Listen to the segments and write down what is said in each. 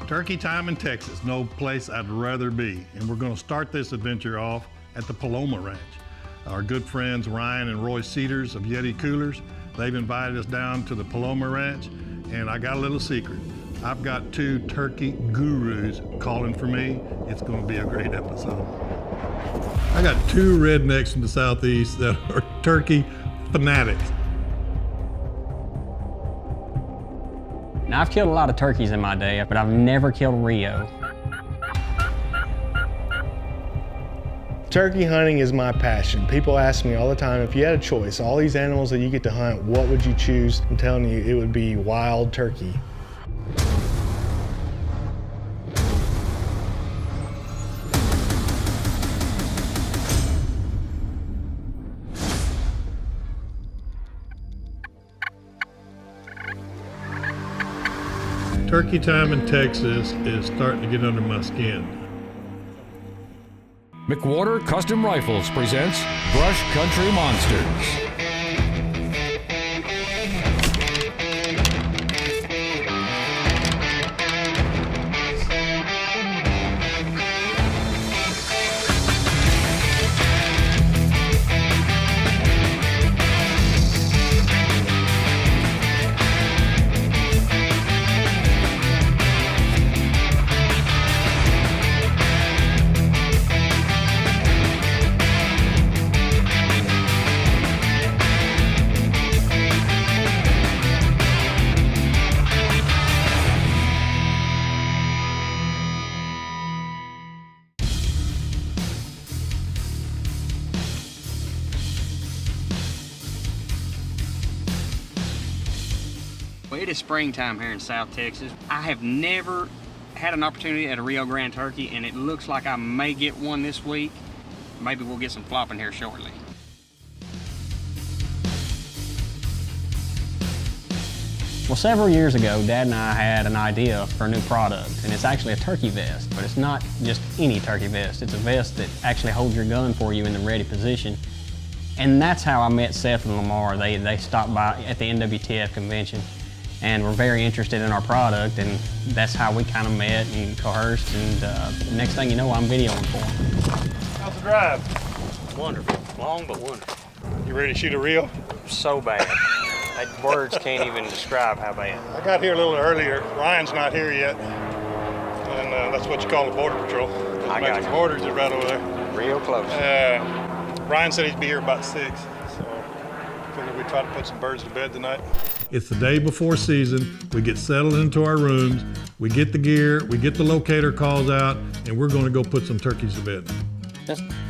Turkey time in Texas, no place I'd rather be. And we're gonna start this adventure off at the Paloma Ranch. Our good friends Ryan and Roy Cedars of Yeti Coolers, they've invited us down to the Paloma Ranch, and I got a little secret. I've got two turkey gurus calling for me. It's gonna be a great episode. I got two rednecks from the Southeast that are turkey fanatics. Now, I've killed a lot of turkeys in my day, but I've never killed Rio. Turkey hunting is my passion. People ask me all the time, if you had a choice, all these animals that you get to hunt, what would you choose? I'm telling you, it would be wild turkey. Turkey time in Texas is starting to get under my skin. McWhorter Custom Rifles presents Brush Country Monsters. Well, it is springtime here in South Texas. I have never had an opportunity at a Rio Grande turkey, and it looks like I may get one this week. Maybe we'll get some flopping here shortly. Well, several years ago, Dad and I had an idea for a new product, and it's actually a turkey vest, but it's not just any turkey vest. It's a vest that actually holds your gun for you in the ready position. And that's how I met Seth and Lamar. They stopped by at the NWTF convention and were very interested in our product, and that's how we kind of met and coerced, and next thing you know, I'm videoing for them. How's the drive? Wonderful. Long but wonderful. You ready to shoot a reel? So bad. Words can't even describe how bad. I got here a little earlier. Ryan's not here yet. And that's what you call a border patrol. I got you. Borders are right over there. Real close. Ryan said he'd be here about 6, so figured we'd try to put some birds to bed tonight. It's the day before season. We get settled into our rooms, we get the gear, we get the locator calls out, and we're gonna go put some turkeys to bed.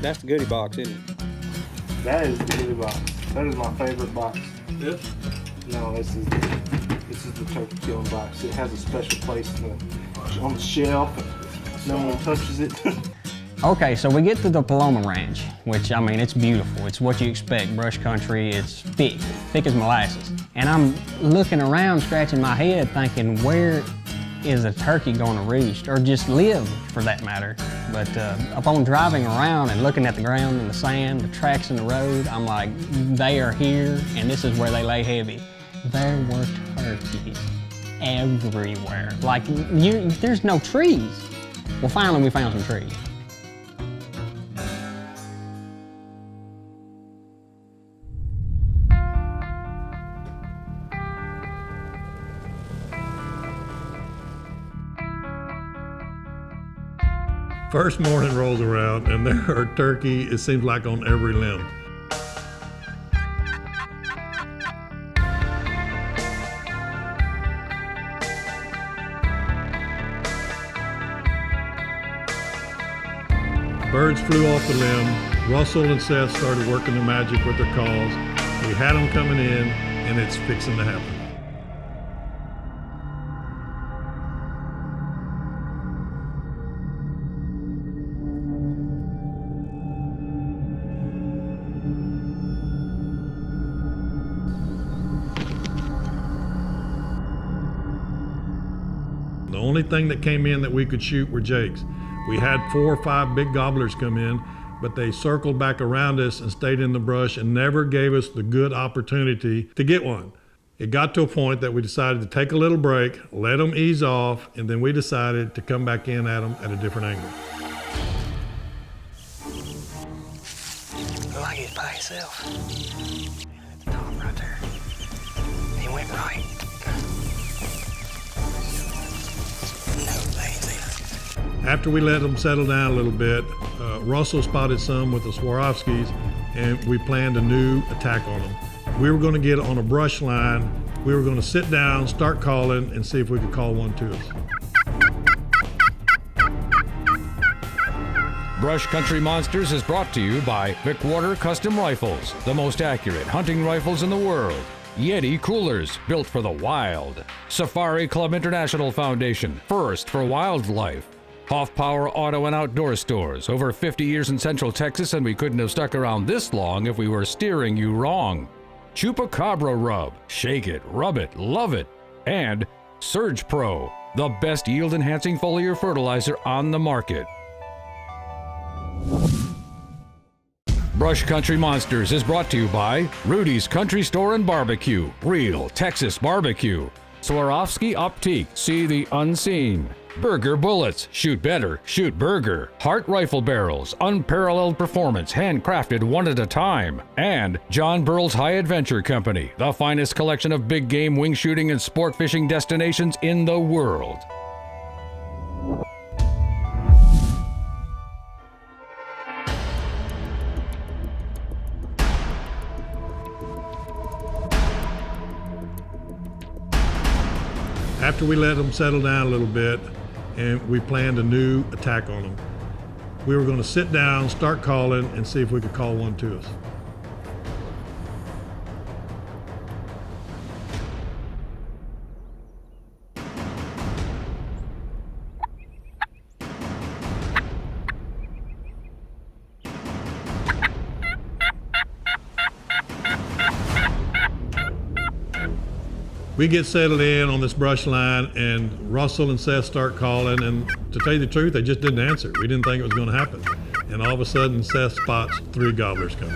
That's the goodie box, isn't it? That is the goodie box. That is my favorite box. This? No, this is the turkey killing box. It has a special place on the shelf, and no one touches it. Okay, so we get to the Paloma Ranch, which, I mean, it's beautiful. It's what you expect, brush country. It's thick as molasses. And I'm looking around, scratching my head, thinking, where is a turkey going to roost, or just live, for that matter? But upon driving around and looking at the ground and the sand, the tracks in the road, I'm like, they are here, and this is where they lay heavy. There were turkeys everywhere. Like, there's no trees. Well, finally, we found some trees. First morning rolls around and there are turkey, it seems like, on every limb. Birds flew off the limb. Russell and Seth started working their magic with their calls. We had them coming in, and it's fixing to happen. The only thing that came in that we could shoot were jakes. We had 4 or 5 big gobblers come in, but they circled back around us and stayed in the brush and never gave us the good opportunity to get one. It got to a point that we decided to take a little break, let them ease off, and then we decided to come back in at them at a different angle. Look like he's by himself. At the top right there. He went right. No, they ain't seen us. After we let them settle down a little bit, Russell spotted some with the Swarovskis, and we planned a new attack on them. We were going to get on a brush line. We were going to sit down, start calling, and see if we could call one to us. Brush Country Monsters is brought to you by Vickwater Custom Rifles, the most accurate hunting rifles in the world. Yeti Coolers, built for the wild. Safari Club International Foundation, first for wildlife. Hoff Power Auto and Outdoor Stores, over 50 years in Central Texas, and we couldn't have stuck around this long if we were steering you wrong. Chupacabra Rub, shake it, rub it, love it. And Surge Pro, the best yield-enhancing foliar fertilizer on the market. Brush Country Monsters is brought to you by Rudy's Country Store and Barbecue, real Texas barbecue. Swarovski Optique, see the unseen. Burger Bullets, shoot better, shoot burger. Hart Rifle Barrels, unparalleled performance, handcrafted one at a time. And John Burrell's High Adventure Company, the finest collection of big game wing shooting and sport fishing destinations in the world. After we let them settle down a little bit, and we planned a new attack on them. We were going to sit down, start calling, and see if we could call one to us. We get settled in on this brush line, and Russell and Seth start calling, and to tell you the truth, they just didn't answer. We didn't think it was going to happen. And all of a sudden, Seth spots 3 gobblers coming.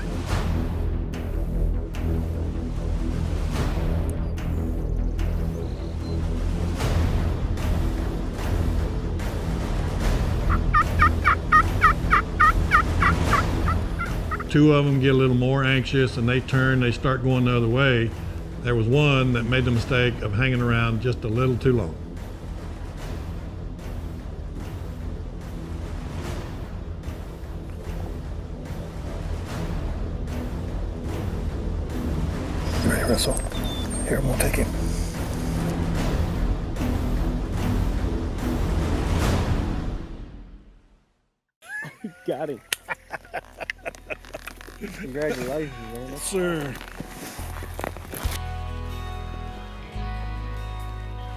Two of them get a little more anxious, and they turn, they start going the other way. There was one that made the mistake of hanging around just a little too long. You ready, Russell? Here, I'm gonna take him. Got him. Congratulations, man. Sir.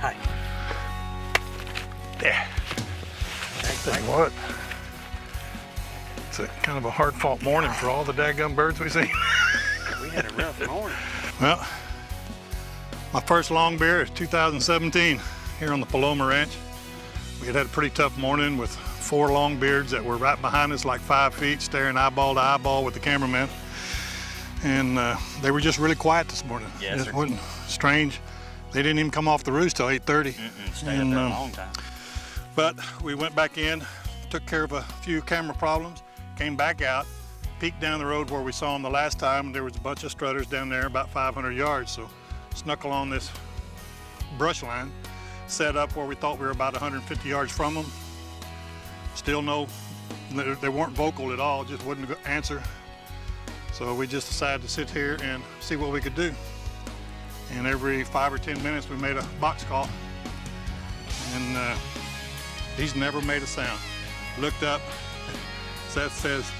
Hi. There. Tell you what, it's a kind of a hard-fought morning for all the daggum birds we see. We had a rough morning. Well, my first long bear is 2017 here on the Paloma Ranch. We had a pretty tough morning with 4 longbeards that were right behind us, like 5 feet, staring eyeball to eyeball with the cameraman. And they were just really quiet this morning. Yes, it wasn't strange. They didn't even come off the roost till 8:30. Stayed up there a long time. But we went back in, took care of a few camera problems, came back out, peeked down the road where we saw them the last time, and there was a bunch of strutters down there about 500 yards. So snuck along this brush line, set up where we thought we were about 150 yards from them. Still they weren't vocal at all, just wouldn't answer. So we just decided to sit here and see what we could do. And every 5 or 10 minutes we made a box call. And he's never made a sound. Looked up, Seth says,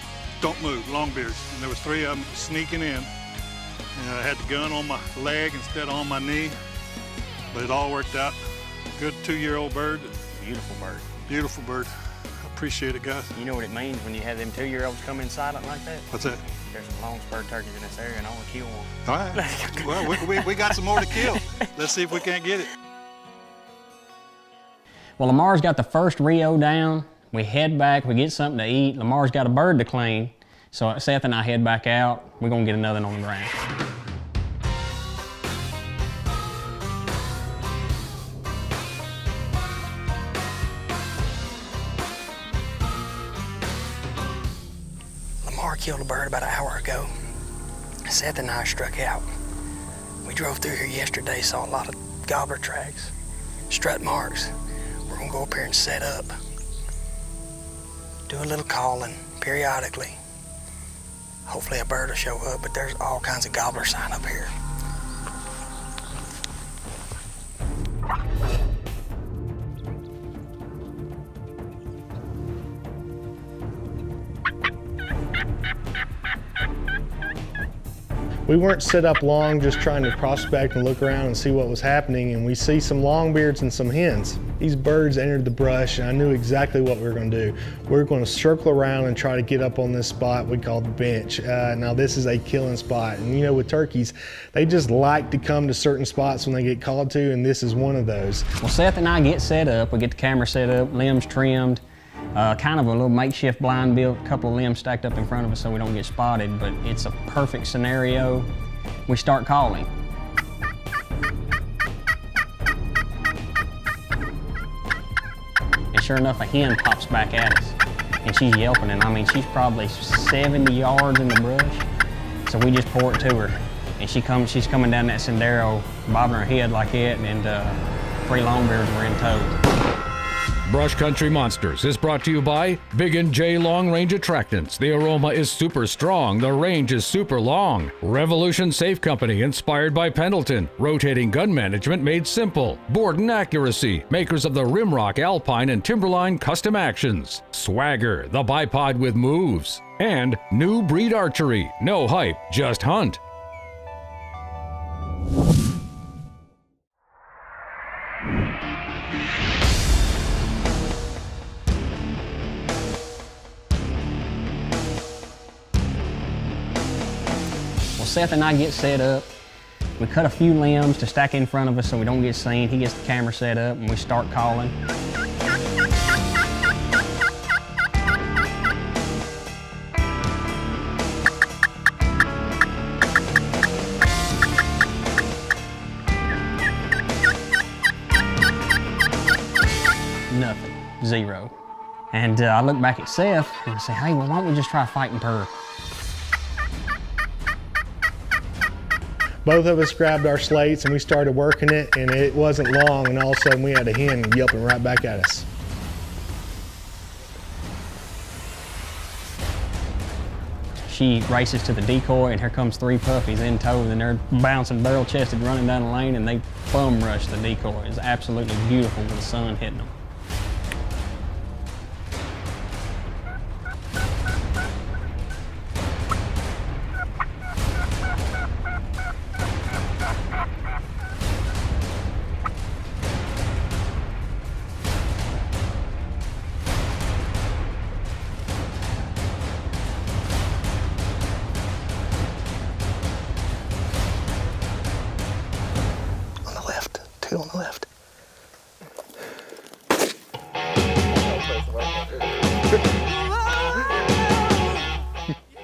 "Don't move, longbeards." And there was 3 of them sneaking in. And I had the gun on my leg instead of on my knee. But it all worked out. Good 2-year-old bird. Beautiful bird. Beautiful bird. Appreciate it, guys. You know what it means when you have them 2-year-olds come in silent like that? What's that? There's some long-spurred turkeys in this area, and I want to kill one. All right. Well, we got some more to kill. Let's see if we can't get it. Well, Lamar's got the first Rio down. We head back, we get something to eat. Lamar's got a bird to clean. So Seth and I head back out. We're gonna get another one on the ranch. killed a bird about an hour ago. Seth and I struck out. We drove through here yesterday, saw a lot of gobbler tracks, strut marks. We're gonna go up here and set up. Do a little calling periodically. Hopefully a bird will show up, but there's all kinds of gobbler sign up here. We weren't set up long, just trying to prospect and look around and see what was happening, and we see some longbeards and some hens. These birds entered the brush, and I knew exactly what we were going to do. We were going to circle around and try to get up on this spot we call the bench. Now this is a killing spot, and you know, with turkeys, they just like to come to certain spots when they get called to, and this is one of those. Well, Seth and I get set up. We get the camera set up, limbs trimmed. Kind of a little makeshift blind built, a couple of limbs stacked up in front of us so we don't get spotted, but it's a perfect scenario. We start calling. And sure enough, a hen pops back at us, and she's yelping, and I mean, she's probably 70 yards in the brush. So we just pour it to her, and she's coming down that sendero, bobbing her head like that, and 3 longbeards were in tow. Brush Country Monsters is brought to you by Big & J Long Range Attractants. The aroma is super strong, the range is super long. Revolution Safe Company, inspired by Pendleton. Rotating gun management made simple. Borden Accuracy, makers of the Rimrock, Alpine, and Timberline custom actions. Swagger, the bipod with moves. And New Breed Archery. No hype, just hunt. Seth and I get set up. We cut a few limbs to stack in front of us so we don't get seen. He gets the camera set up and we start calling. Nothing, 0. And I look back at Seth and I say, hey, well, why don't we just try fighting purr? Both of us grabbed our slates and we started working it, and it wasn't long, and all of a sudden we had a hen yelping right back at us. She races to the decoy, and here comes 3 puppies in tow, and they're bouncing barrel-chested, running down the lane, and they bum rush the decoy. It's absolutely beautiful with the sun hitting them. On the left.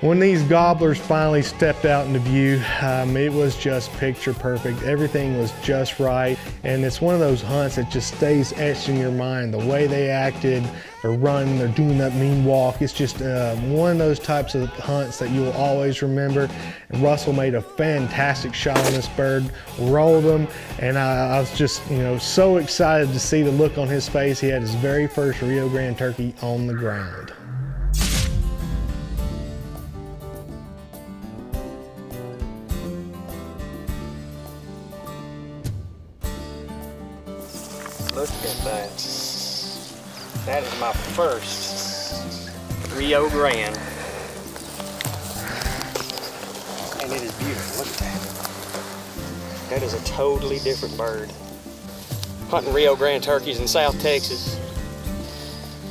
When these gobblers finally stepped out into view, it was just picture perfect. Everything was just right, and it's one of those hunts that just stays etched in your mind. The way they acted, they're running, they're doing that mean walk. It's just one of those types of hunts that you will always remember. And Russell made a fantastic shot on this bird, rolled him, and I was just, so excited to see the look on his face. He had his very first Rio Grande turkey on the ground. Look at that. That is my first Rio Grande. And it is beautiful. Look at that. That is a totally different bird. Hunting Rio Grande turkeys in South Texas,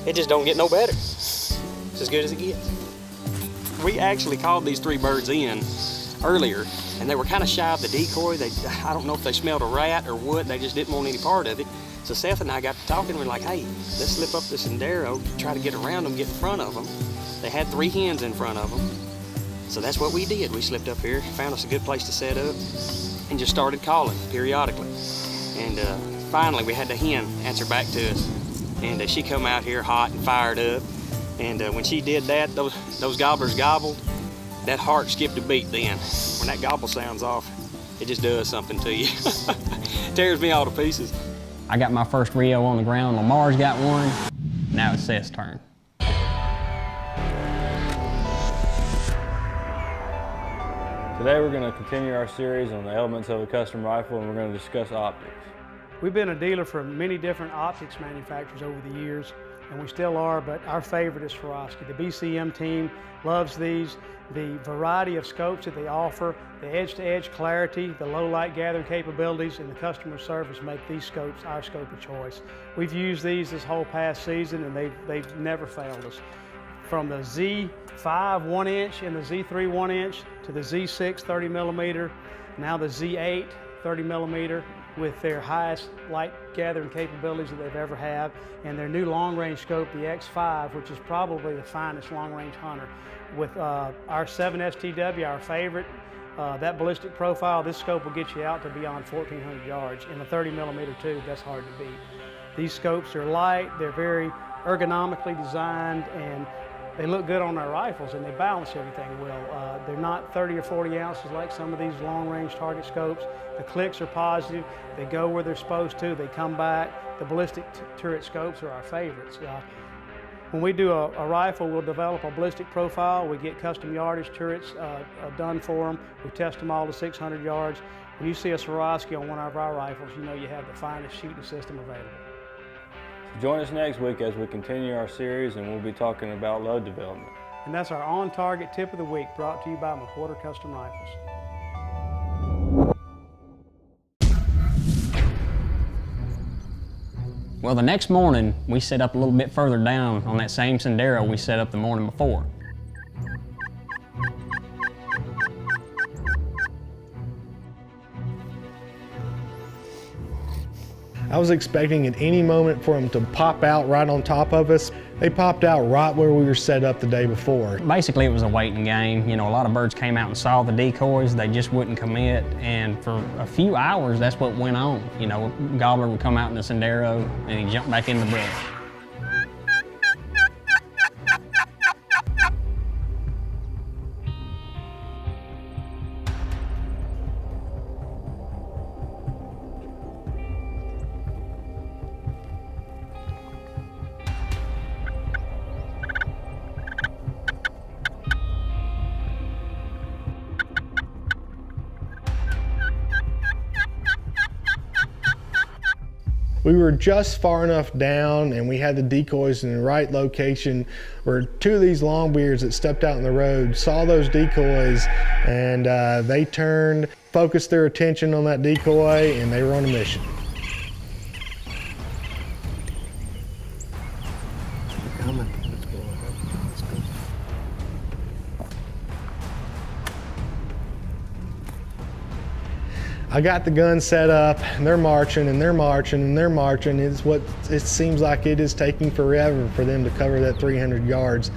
it just don't get no better. It's as good as it gets. We actually called these 3 birds in earlier, and they were kind of shy of the decoy. I don't know if they smelled a rat or what, they just didn't want any part of it. So Seth and I got to talking, we're like, hey, let's slip up the sendero, try to get around them, get in front of them. They had 3 hens in front of them. So that's what we did. We slipped up here, found us a good place to set up, and just started calling periodically. And finally we had the hen answer back to us. And she come out here hot and fired up. And when she did that, those gobblers gobbled. that heart skipped a beat then. When that gobble sounds off, it just does something to you. Tears me all to pieces. I got my first Rio on the ground. Lamar's got one. Now it's Seth's turn. Today we're going to continue our series on the elements of a custom rifle, and we're going to discuss optics. We've been a dealer for many different optics manufacturers over the years, and we still are, but our favorite is Swarovski. The BCM team loves these. The variety of scopes that they offer, the edge-to-edge clarity, the low light gathering capabilities, and the customer service make these scopes our scope of choice. We've used these this whole past season, and they've never failed us. From the Z5 1-inch and the Z3 1-inch to the Z6 30mm, now the Z8 30mm with their highest light gathering capabilities that they've ever had, and their new long-range scope, the X5, which is probably the finest long-range hunter. With our 7 STW, our favorite, that ballistic profile, this scope will get you out to beyond 1,400 yards. In a 30mm tube, that's hard to beat. These scopes are light, they're very ergonomically designed, and they look good on our rifles, and they balance everything well. They're not 30 or 40 ounces like some of these long-range target scopes. The clicks are positive. They go where they're supposed to. They come back. The ballistic turret scopes are our favorites. When we do a rifle, we'll develop a ballistic profile. We get custom yardage turrets done for them. We test them all to 600 yards. When you see a Swarovski on one of our rifles, you know you have the finest shooting system available. Join us next week as we continue our series, and we'll be talking about load development. And that's our on-target tip of the week, brought to you by McWhorter Custom Rifles. Well, the next morning, we set up a little bit further down on that same sendero we set up the morning before. I was expecting at any moment for them to pop out right on top of us. They popped out right where we were set up the day before. Basically, it was a waiting game. You know, a lot of birds came out and saw the decoys. They just wouldn't commit. And for a few hours, that's what went on. You know, a gobbler would come out in the sendero and he'd jump back in the brush. We were just far enough down, and we had the decoys in the right location where two of these longbeards that stepped out in the road saw those decoys, and they turned, focused their attention on that decoy, and they were on a mission. I got the gun set up, and they're marching, and they're marching, and they're marching. It's what it seems like it is taking forever for them to cover that 300 yards.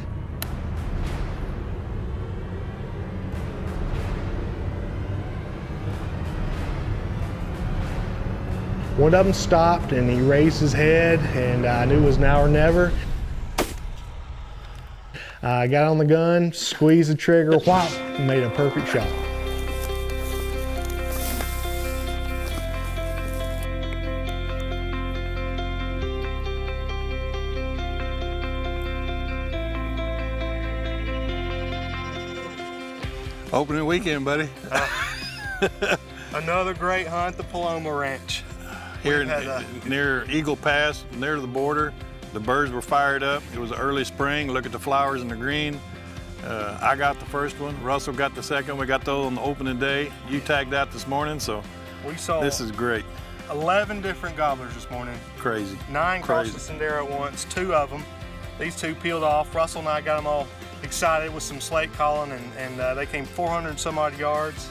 One of them stopped, and he raised his head, and I knew it was now or never. I got on the gun, squeezed the trigger, whop, and made a perfect shot. Opening weekend, buddy. Another great hunt, the Paloma Ranch. Here near Eagle Pass, near the border, the birds were fired up. It was early spring. Look at the flowers in the green. I got the first one. Russell got the second. We got those on the opening day. You tagged out this morning, so We saw this is great. 11 different gobblers this morning. Crazy. 9 crossed the sendero at once, 2 of them. These 2 peeled off. Russell and I got them all excited with some slate calling, and they came 400 some odd yards.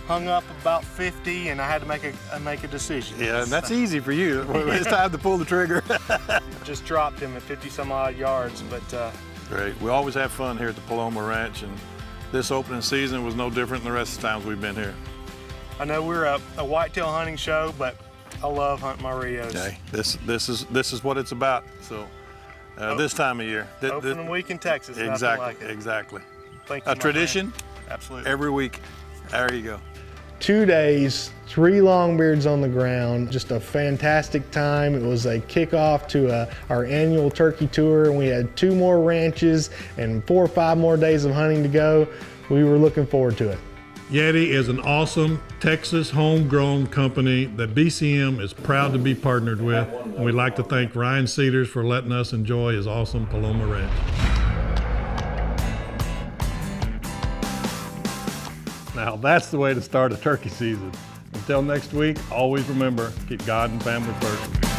Hung up about 50, and I had to make a decision. Yeah, and that's easy for you. It's time to pull the trigger. Just dropped him at 50 some odd yards, but Great. We always have fun here at the Paloma Ranch, and this opening season was no different than the rest of the times we've been here. I know we're a whitetail hunting show, but I love hunting my Rios. Okay, this is what it's about. So this time of year, Opening week in Texas, exactly, nothing like it. exactly. Thank you, A my tradition friend. Absolutely. every week. There you go. 2 days, 3 longbeards on the ground, just a fantastic time. It was a kickoff to our annual turkey tour, and we had 2 more ranches and 4 or 5 more days of hunting to go. We were looking forward to it. Yeti is an awesome Texas homegrown company that BCM is proud to be partnered with. And we'd like to thank Ryan Cedars for letting us enjoy his awesome Paloma Ranch. Now that's the way to start a turkey season. Until next week, always remember, keep God and family first.